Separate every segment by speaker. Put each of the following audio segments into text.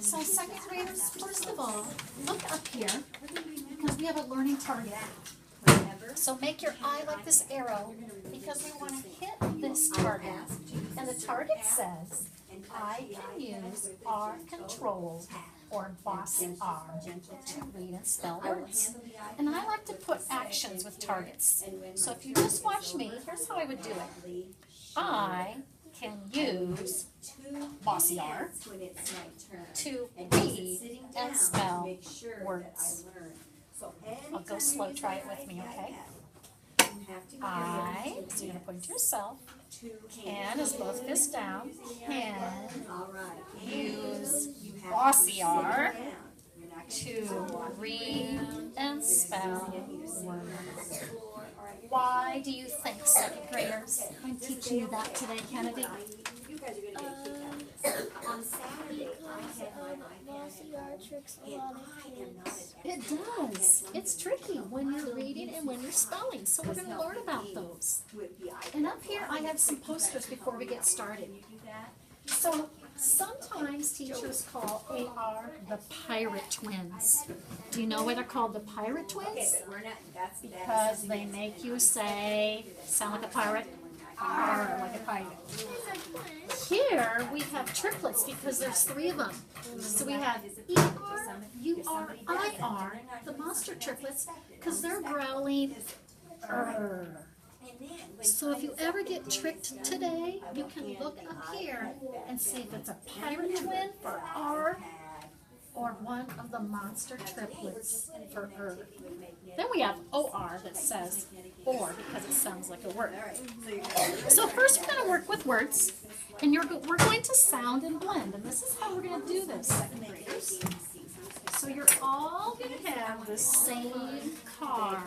Speaker 1: So second graders, first of all, look up here because we have a learning target. So make your eye like this arrow because we want to hit this target. And the target says, I can use R control or boss R to read and spell words. And I like to put actions with targets. So if you just watch me, here's how I would do it. I can use bossy R to read and spell words. I'll go slow, try it with me, okay? I, so you're going to point to yourself, can is both fists down, can use bossy R to read and spell words. Why do you think, second graders, I'm teaching you that today, Kennedy?
Speaker 2: On Saturday, I had my iPad tricks a lot of kids.
Speaker 1: It does. It's tricky when you're reading and when you're spelling, so we're going to learn about those. And up here I have some posters before we get started. So sometimes teachers call AR the Pirate Twins. Do you know why they're called the Pirate Twins? Because they make you say, sound like a pirate, or like a pirate. Here we have triplets because there's three of them. So we have ER, UR, IR, the monster triplets, because they're growling. So if you ever get tricked today, you can look up here and see if it's a pirate twin for R or one of the monster triplets for Then we have OR that says or because it sounds like a word. So first we're going to work with words, and we're going to sound and blend, and this is how we're going to do this, second graders. So you're all going to have the same card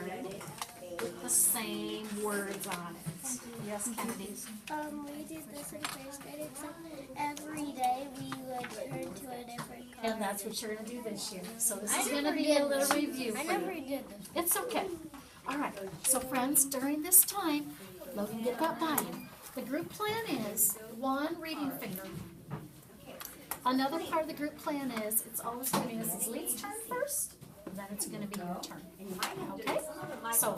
Speaker 1: with the same words on it. Yes, Kennedy?
Speaker 2: We did this in first grade, except every day we would turn to a different card.
Speaker 1: And that's what you're going to do this year. So this is going to be a little review
Speaker 2: I
Speaker 1: for
Speaker 2: never
Speaker 1: you.
Speaker 2: did this.
Speaker 1: It's okay. All right. So friends, during this time, Logan, get that by you. The group plan is one reading finger. Another part of the group plan is it's always going to be Mrs. Lee's turn first, then it's going to be your turn. Okay? So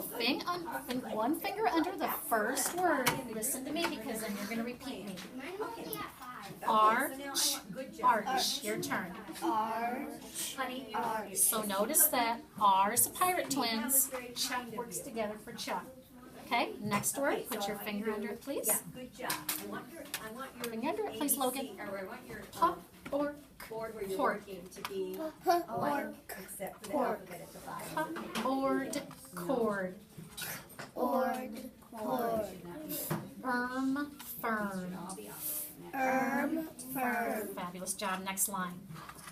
Speaker 1: one finger under the first word. Listen to me because then you're going to repeat me. Arch, arch. Your turn.
Speaker 2: Arch,
Speaker 1: Arch. So notice that R is a pirate twins. Chuck works together for Chuck. Okay, next word. Put your finger under it, please.
Speaker 3: Good job. I want your
Speaker 1: Finger under it, please, Logan.
Speaker 3: or I want your
Speaker 1: Pop or
Speaker 3: board where you're
Speaker 1: cord.
Speaker 3: working to be
Speaker 2: or,
Speaker 3: except for the
Speaker 1: Cord.
Speaker 3: alphabet at the bottom.
Speaker 1: Cup, ord, cord.
Speaker 2: cord, cord,
Speaker 1: Firm.
Speaker 2: firm,
Speaker 1: Fabulous job. Next line.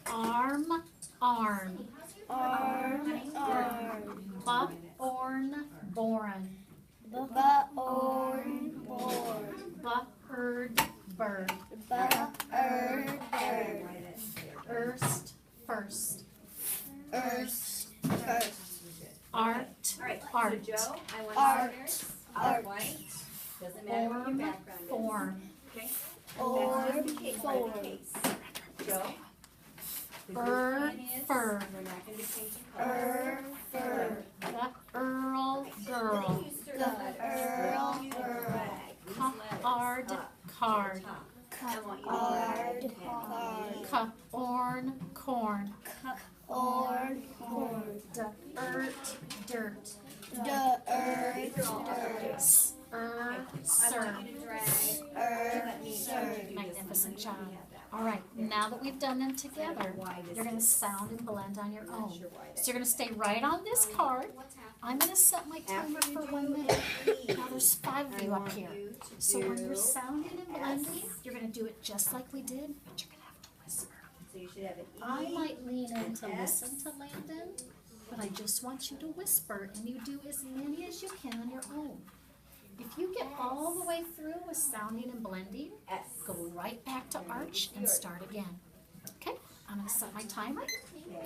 Speaker 1: Arm.
Speaker 2: arm,
Speaker 1: Born.
Speaker 2: born,
Speaker 1: Bird.
Speaker 2: bird,
Speaker 1: First.
Speaker 2: first,
Speaker 1: Art.
Speaker 3: All right,
Speaker 1: Art.
Speaker 3: so Joe, I want
Speaker 2: Art.
Speaker 3: partners.
Speaker 2: Art.
Speaker 3: White. Doesn't matter what your background is.
Speaker 1: Form.
Speaker 3: Okay.
Speaker 2: or,
Speaker 3: That's the case, by the case. Joe. The group plan is,
Speaker 1: Fur.
Speaker 3: we're not going to be changing colors.
Speaker 2: fur,
Speaker 1: The Earl girl.
Speaker 2: the earl, girl,
Speaker 1: Card. Card.
Speaker 3: I want you to
Speaker 2: card,
Speaker 3: card.
Speaker 1: Corn. Corn.
Speaker 2: corn, corn,
Speaker 1: Dirt.
Speaker 2: the earth, dirt,
Speaker 1: Sir.
Speaker 3: I want you to drag.
Speaker 2: sir,
Speaker 1: Magnificent job. All right, now that we've done them together, you're going to sound and blend on your own. So you're going to stay right on this card. I'm going to set my timer for 1 minute. Now there's 5 of you up here. So when you're sounding and blending, you're going to do it just like we did, but you're going to have to whisper.
Speaker 3: So you should have an E.
Speaker 1: I might lean in to listen to Landon, but I just want you to whisper, and you do as many as you can on your own. If you get all the way through with sounding and blending, go right back to arch and start again. Okay, I'm going to set my timer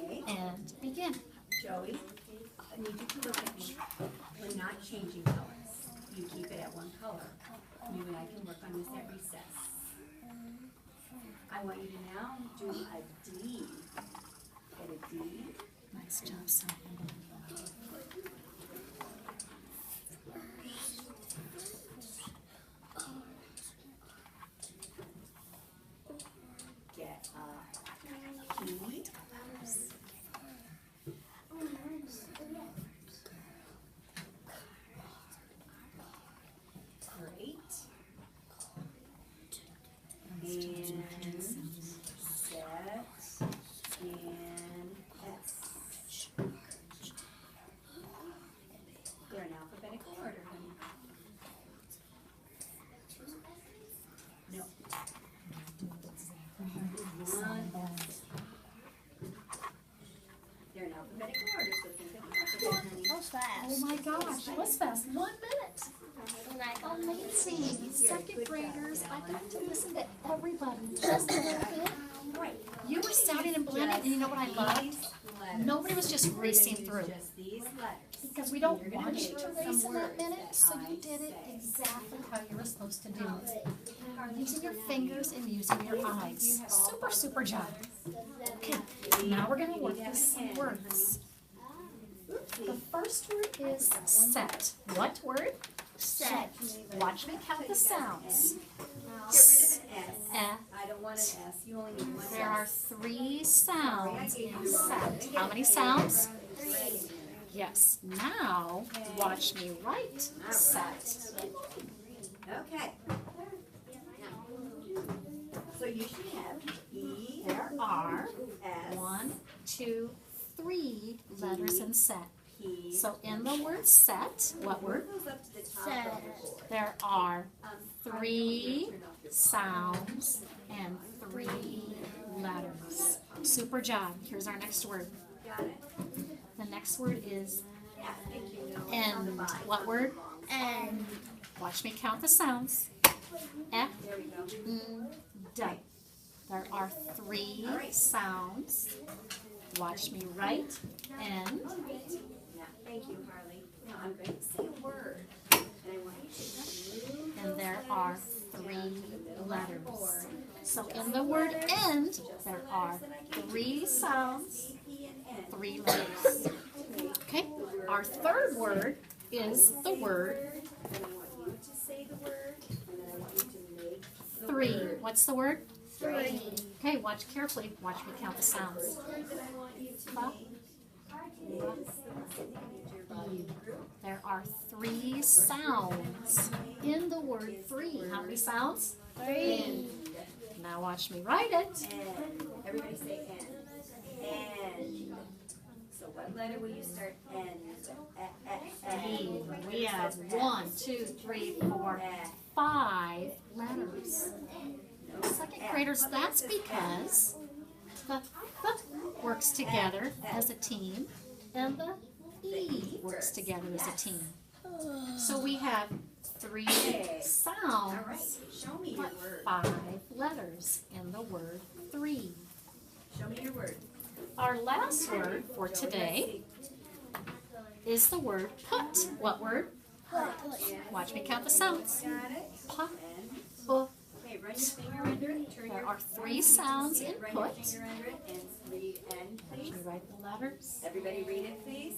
Speaker 3: Okay.
Speaker 1: and begin.
Speaker 3: Joey, I need you to look at me. We're not changing colors. You keep it at one color. You and I can work on this at recess. I want you to now do a D. Get a D.
Speaker 1: Nice job, son.
Speaker 3: Get a P. Great. And set and S. They're in alphabetical order, honey. No. One. They're in alphabetical order, so think of the alphabet, honey.
Speaker 2: That was fast.
Speaker 1: Oh my gosh, that was fast. 1 minute.
Speaker 2: When I got
Speaker 1: Amazing. Second graders, I got to listen to everybody just a little bit.
Speaker 3: Right.
Speaker 1: You were sounding and blending, and you know what I loved?
Speaker 3: These letters.
Speaker 1: Nobody was just
Speaker 3: We're
Speaker 1: racing
Speaker 3: gonna do
Speaker 1: through.
Speaker 3: just these letters.
Speaker 1: Because we don't
Speaker 3: You're gonna
Speaker 1: want you
Speaker 3: make
Speaker 1: to
Speaker 3: some
Speaker 1: race in that
Speaker 3: words
Speaker 1: minute,
Speaker 3: that
Speaker 1: so you
Speaker 3: I
Speaker 1: did it
Speaker 3: say.
Speaker 1: exactly how you were supposed to do it. Using your fingers and using your eyes. Super, super job. Okay, now we're gonna work with some words. The first word is set. What word?
Speaker 2: set.
Speaker 1: Watch me count the sounds.
Speaker 3: Get rid of an S.
Speaker 1: Eh.
Speaker 3: I don't want an S. You only need one S.
Speaker 1: There are 3 sounds in set. How many sounds?
Speaker 3: 3.
Speaker 1: Yes. Now, watch me write set.
Speaker 3: Okay. So you should have E,
Speaker 1: There are
Speaker 3: S,
Speaker 1: 1, 2, 3 letters in set.
Speaker 3: P.
Speaker 1: So in the word set, what word?
Speaker 3: Goes up to the top
Speaker 2: Set.
Speaker 3: of the board.
Speaker 1: There are
Speaker 3: Um,
Speaker 1: 3 sounds and 3 letters. Super job. Here's our next word.
Speaker 3: Got it.
Speaker 1: The next word is
Speaker 3: Yeah, thank you. No, on the
Speaker 1: end.
Speaker 3: bottom.
Speaker 1: What word?
Speaker 2: And
Speaker 1: Watch me count the sounds. F,
Speaker 3: There we go.
Speaker 1: N, D. There are 3 sounds. Watch me write end.
Speaker 3: Yeah, thank you, Harley. Now I'm going to say a word, and I want you to move
Speaker 1: And there are 3
Speaker 3: down to the middle of the
Speaker 1: letters.
Speaker 3: board.
Speaker 1: So in the word end, there are 3 sounds,
Speaker 3: C, P, and N.
Speaker 1: 3 letters. Okay, our third word is the word
Speaker 3: Then I want you to say the word, and then I want you to make the
Speaker 1: 3.
Speaker 3: word.
Speaker 1: What's the word?
Speaker 2: 3.
Speaker 1: Okay, watch carefully. Watch me count the sounds.
Speaker 3: The word that I want you to
Speaker 1: Ba,
Speaker 3: make is your body group.
Speaker 1: There are 3 sounds in the word 3. How many sounds?
Speaker 2: 3.
Speaker 1: Now watch me write it.
Speaker 3: N. Everybody say N. N. So what letter will you start N?
Speaker 1: D. We have 1, 2, 3, 4, 5 letters. Second graders, that's because the works together as a team and the E works together as a team. So we have 3
Speaker 3: All
Speaker 1: sounds,
Speaker 3: right, show me your
Speaker 1: but
Speaker 3: word.
Speaker 1: 5 letters in the word 3.
Speaker 3: Show me your word.
Speaker 1: Our last word for today is the word put. What word? Watch me count the sounds.
Speaker 3: Got it?
Speaker 1: Pa,
Speaker 3: N.
Speaker 1: bu.
Speaker 3: Okay, run your finger under it. Turn
Speaker 1: There
Speaker 3: your
Speaker 1: are 3 sounds in
Speaker 3: run your
Speaker 1: put.
Speaker 3: finger under it and read N,
Speaker 1: Watch
Speaker 3: please.
Speaker 1: me write the letters.
Speaker 3: Everybody read it, please.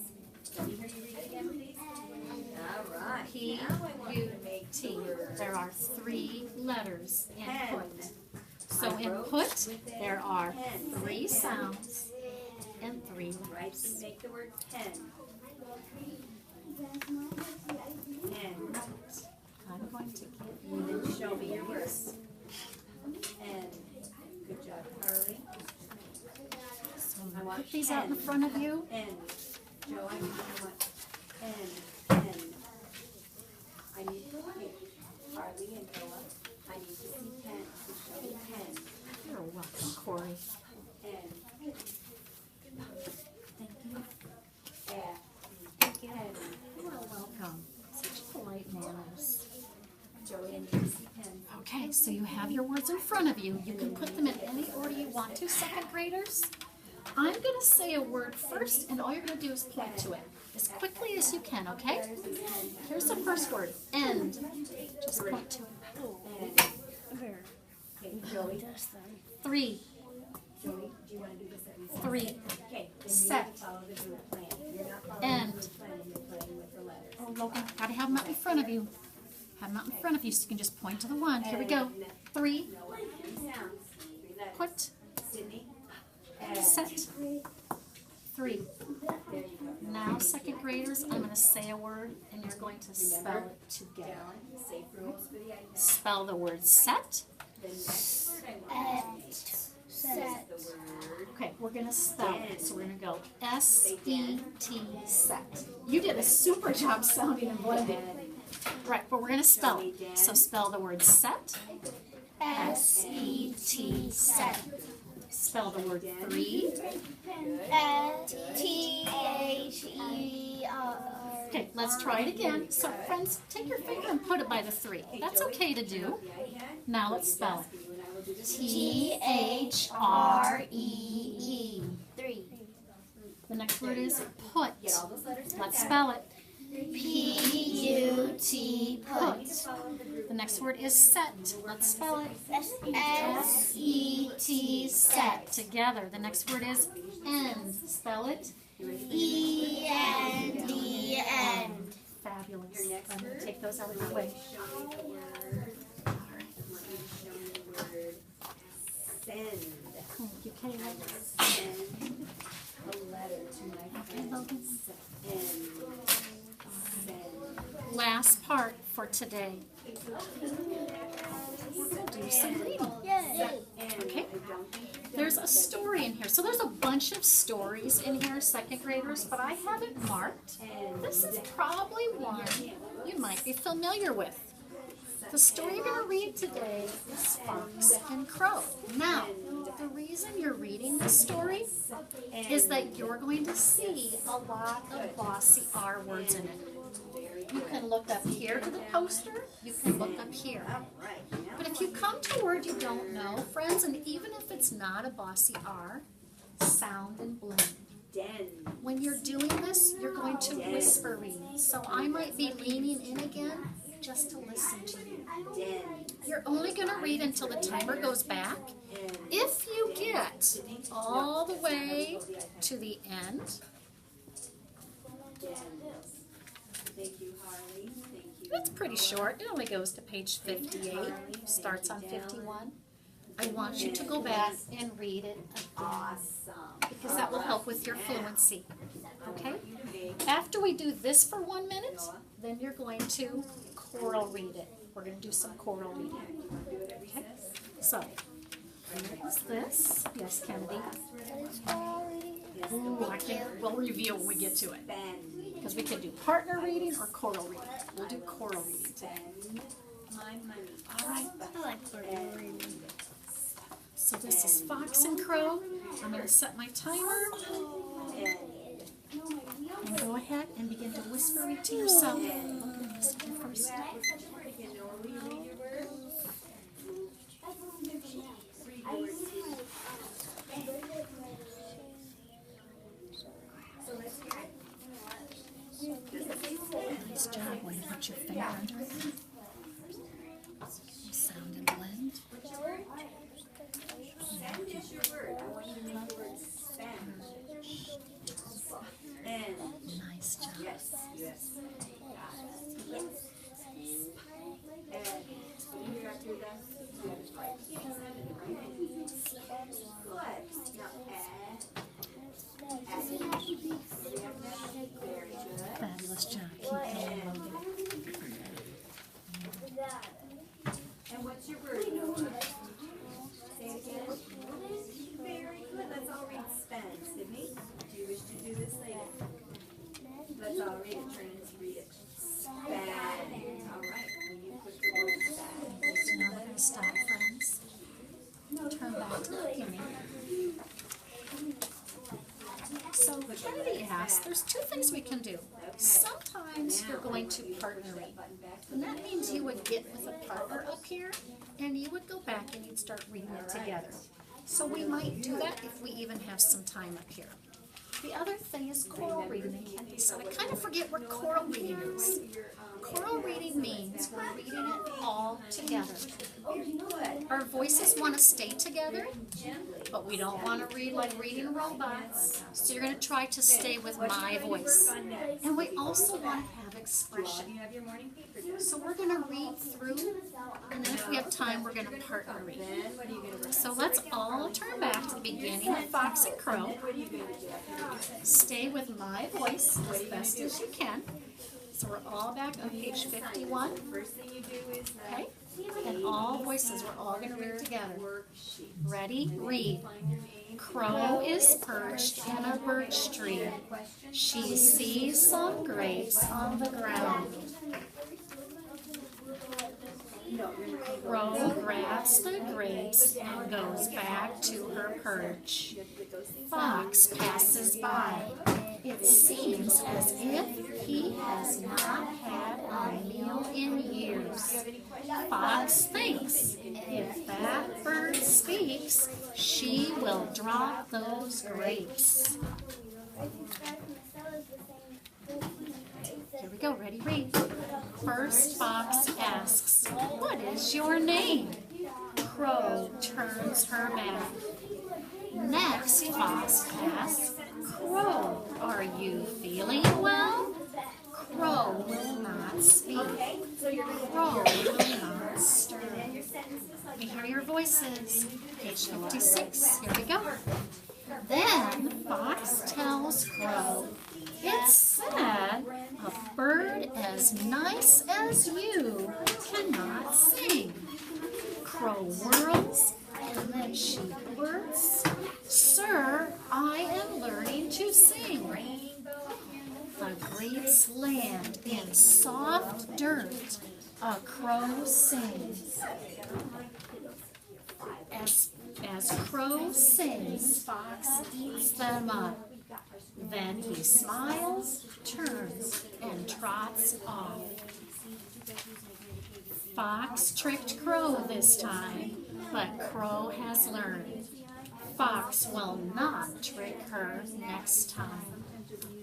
Speaker 3: Let me hear you read it again, please. All right.
Speaker 1: P,
Speaker 3: Now I want you
Speaker 1: U,
Speaker 3: to make
Speaker 1: T.
Speaker 3: the word
Speaker 1: There are 3 letters in
Speaker 3: pen.
Speaker 1: put. So in put, there are 3 sounds and 3
Speaker 3: Right,
Speaker 1: letters.
Speaker 3: to make the word pen. Pen.
Speaker 1: I'm going to give you
Speaker 3: And then show me your word. N. Good job, Harley.
Speaker 1: some. Put these out in front of you.
Speaker 3: N. Joe, I want N. N. I need, okay, Harley and Noah, I need to see pen. So show me pen.
Speaker 1: You're welcome, Corey.
Speaker 3: N.
Speaker 1: Thank you.
Speaker 3: F. Pen.
Speaker 1: You're welcome. Such polite manners.
Speaker 3: Joey, I need to see pen.
Speaker 1: Okay, so you have your words in front of you. You can put them in any order you want to, second graders. I'm going to say a word first, and all you're going to do is point to it as quickly as you can, okay? Here's the first word, end. Just point to it.
Speaker 3: N. Okay, Joey.
Speaker 1: 3,
Speaker 3: Joey, do you wanna do this every day?
Speaker 1: 3,
Speaker 3: Okay, then you
Speaker 1: set,
Speaker 3: need to follow the group plan. You're not following
Speaker 1: end.
Speaker 3: the group plan and you're playing with the letters.
Speaker 1: Oh, Logan, gotta have them out in front of you. Have them out in front of you so you can just point to the one. Here we go. 3,
Speaker 3: No, 3 sounds, 3 letters.
Speaker 1: put,
Speaker 3: Sydney?
Speaker 1: set, 3.
Speaker 3: There you go.
Speaker 1: Now, second graders, I'm gonna say a word and you're going to spell it together.
Speaker 3: Down, safe rules for the iPad.
Speaker 1: Spell the word set.
Speaker 3: The next word I want
Speaker 2: Set.
Speaker 3: is the word.
Speaker 1: Okay, we're gonna spell it. So we're gonna go S-E-T, set. You did a super job sounding and blending. Right, but we're gonna spell it. So spell the word set. S-E-T, set. Spell the word 3.
Speaker 2: T-H-E-R.
Speaker 1: Okay, let's try it again. So friends, take your finger and put it by the 3. That's okay to do. Now let's spell it. T-H-R-E-E.
Speaker 2: 3.
Speaker 1: The next word is put.
Speaker 3: Get all those letters down.
Speaker 1: Let's spell it.
Speaker 2: P-U-T.
Speaker 1: Put. The next word is set. Let's spell it. S-E-T, set. Together. The next word is end. Spell it.
Speaker 2: E-N-D. End.
Speaker 1: Fabulous. I'm going to take those out of the way.
Speaker 3: Show me the word. I want you to show me the word send.
Speaker 1: Thank you, Kayla.
Speaker 3: Send a letter to my friend.
Speaker 1: Logan.
Speaker 3: Send.
Speaker 1: Last part for today. Do some reading.
Speaker 2: Yay.
Speaker 1: Okay. There's a story in here. So there's a bunch of stories in here, second graders, but I have it marked. This is probably one you might be familiar with. The story you're going to read today is Fox and Crow. Now, the reason you're reading this story is that you're going to see a lot of bossy R words in it. You can look up here to the poster, you can look up here. But if you come to a word you don't know, friends, and even if it's not a bossy R, sound and blend. When you're doing this, you're going to whisper read. So I might be leaning in again just to listen to you. You're only going to read until the timer goes back. If you get all the way to the end,
Speaker 3: Thank you, Harley. Thank you.
Speaker 1: it's pretty short. It only goes to page 58, starts on 51. I want you to go back and read it again
Speaker 3: Awesome.
Speaker 1: because that will help with your fluency. Okay? After we do this for 1 minute, then you're going to choral read it. We're going to do some choral reading. Okay? So, here's this. Yes, Kennedy. Ooh, we'll review when we get to it. Because we can do partner reading or choral reading. We'll do choral reading today.
Speaker 3: My money.
Speaker 1: All right.
Speaker 2: I like choral reading.
Speaker 1: So this is Fox and Crow. I'm going to set my timer. And go ahead and begin to whisper it to yourself. Look at this one first. Nice job. When you put your finger under it. Sound and blend.
Speaker 3: Send is your word. I want you to make the word send. And
Speaker 1: Nice job.
Speaker 3: yes, yes. And you got to do that. You got to try to send it right. Good. Now add. Very good.
Speaker 1: Fabulous job. Keep going, Logan.
Speaker 3: And what's your word, Noah? Say it again. Very good. Let's all read spend. Sydney, do you wish to do this later? Let's all read it. Trans, read it. Spend. All right. When you put the word spend.
Speaker 1: So now we're going to stop, friends. Turn back to the beginning. So Kennedy asked, there's two things we can do. Sometimes you're going to partner read. And that means you would get with a partner up here, and you would go back and you'd start reading it together. So we might do that if we even have some time up here. The other thing is choral reading. And Candy said, I kind of forget what choral reading is. Choral reading means we're reading it all together. Our voices want to stay together, but we don't want to read like reading robots. So you're going to try to stay with my voice. And we also want to have expression. So we're going to read through, and then if we have time, we're going to partner read. So let's all turn back to the beginning of Fox and Crow. Stay with my voice as best as you can. So we're all back on page 51. Okay? And all voices, we're all going to read together. Ready? Read. Crow is perched in a birch tree. She sees some grapes on the ground. Crow grabs the grapes and goes back to her perch. Fox passes by. It seems as if he has not had a meal in years. Fox thinks, if that bird speaks, she will drop those grapes. Here we go, ready, read. First Fox asks, what is your name? Crow turns her back. Next Fox asks, Crow, are you feeling well? Crow will not speak. Crow will not stir. We hear your voices. Page 56. Here we go. Then Fox tells Crow, it's sad a bird as nice as you cannot sing. Crow whirls, and then she blurts, Sir, I am learning to sing. The grapes land in soft dirt. A crow sings. As Crow sings, Fox eats them up. Then he smiles, turns, and trots off. Fox tricked Crow this time, but Crow has learned. Fox will not trick her next time.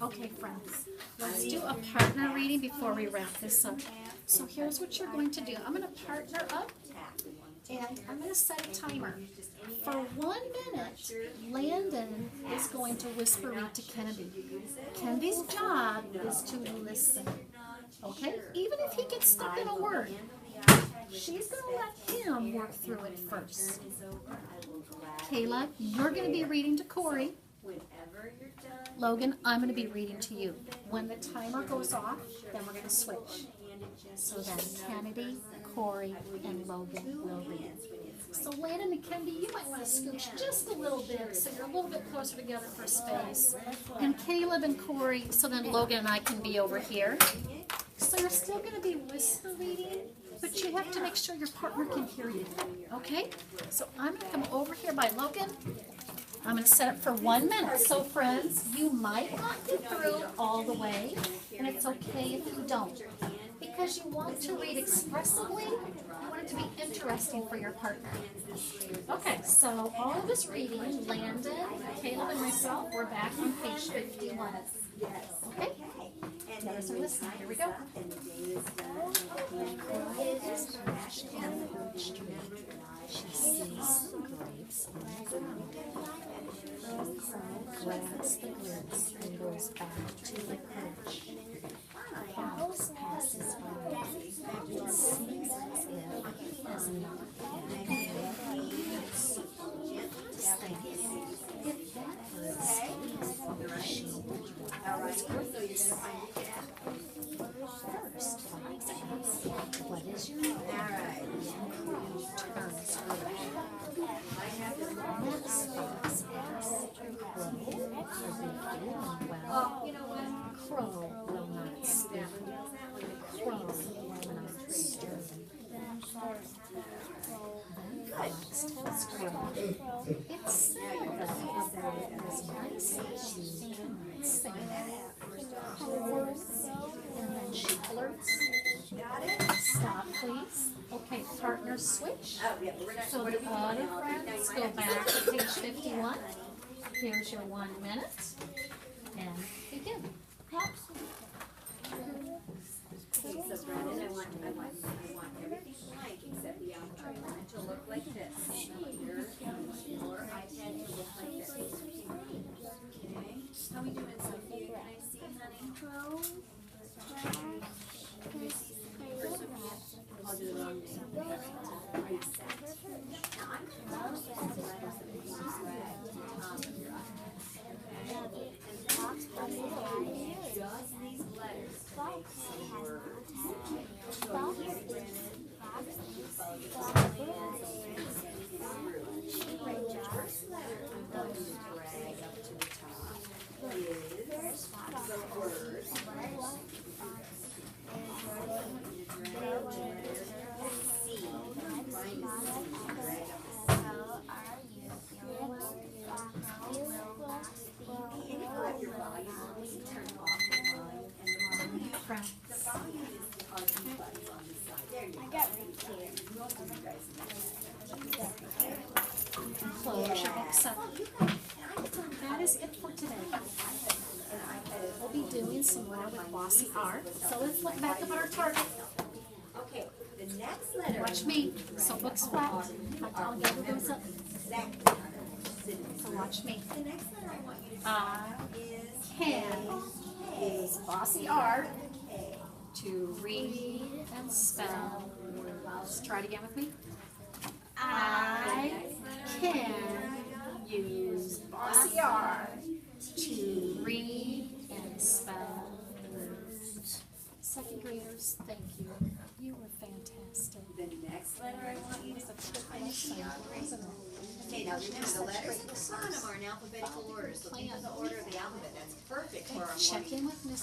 Speaker 1: Okay, friends, let's do a partner reading before we wrap this up. So here's what you're going to do. I'm going to partner up, and I'm going to set a timer. For 1 minute, Landon is going to whisper read to Kennedy. Kennedy's job is to listen. Okay? Even if he gets stuck in a word, she's going to let him work through it first. Kayla, you're going to be reading to Corey. Logan, I'm going to be reading to you. When the timer goes off, then we're going to switch. So then Kennedy, Corey, and Logan will read. So Landon and Kennedy, you might want to scooch just a little bit so you're a little bit closer together for space. And Caleb and Corey, so then Logan and I can be over here. So you're still going to be whisper reading, but you have to make sure your partner can hear you. Okay? So I'm going to come over here by Logan. I'm going to set it for 1 minute. So friends, you might not get through all the way, and it's okay if you don't. Because you want to read expressively, you want it to be interesting for your partner. Okay, so all of this reading, Landon, Caleb, and myself, we're back on page 51. Okay? The others are listening. Here we go. She sees some grapes on the ground. Crow grabs the grapes and goes back to the perch. Fox passes by. It seems as if he has not had a years. Just think, if that bird speaks, she would drop those grapes. First, Fox asks, what is your name? Crow turns her back. Next, Fox asks, Crow, are you feeling well? Crow will not speak. Crow will not stir. Fox tells Crow, it's sad that a bird as nice as you cannot sing. Crow, and then she blurts. Stop, please. Okay, partner switch. So the other friends go back to page 51. Here's your 1 minute. And begin.
Speaker 3: Okay, so Brandon, I want everything blank except the outro. I want it to look like this. Your iPad to look like this. Okay. How we doing, Sophia? Can I see, honey? I'll do the wrong name. Are you set? Now I'm going to these letters that we use right at the top of your iPad. Okay? And just these letters to make some words. So are you ready, Brandon? Follow the plan and through. The first letter I'm going to drag up to the top is the word.
Speaker 1: Close your books up. That is it for today. We'll be doing some more with Bossy R. So let's look back at our target.
Speaker 3: Okay, the next letter.
Speaker 1: Watch me. So books flat. I'll get those up. So watch me.
Speaker 3: The next letter I want you to
Speaker 1: I
Speaker 3: is
Speaker 1: can use Bossy R to read and spell words. Try it again with me. I can use Bossy R to read and spell words. Second graders, thank you. You were fantastic.
Speaker 3: the next letter I want you to Okay, now remember the letters at the bottom are in alphabetical order, so think of the order of the alphabet. That's perfect for our
Speaker 1: Check
Speaker 3: morning
Speaker 1: in with Miss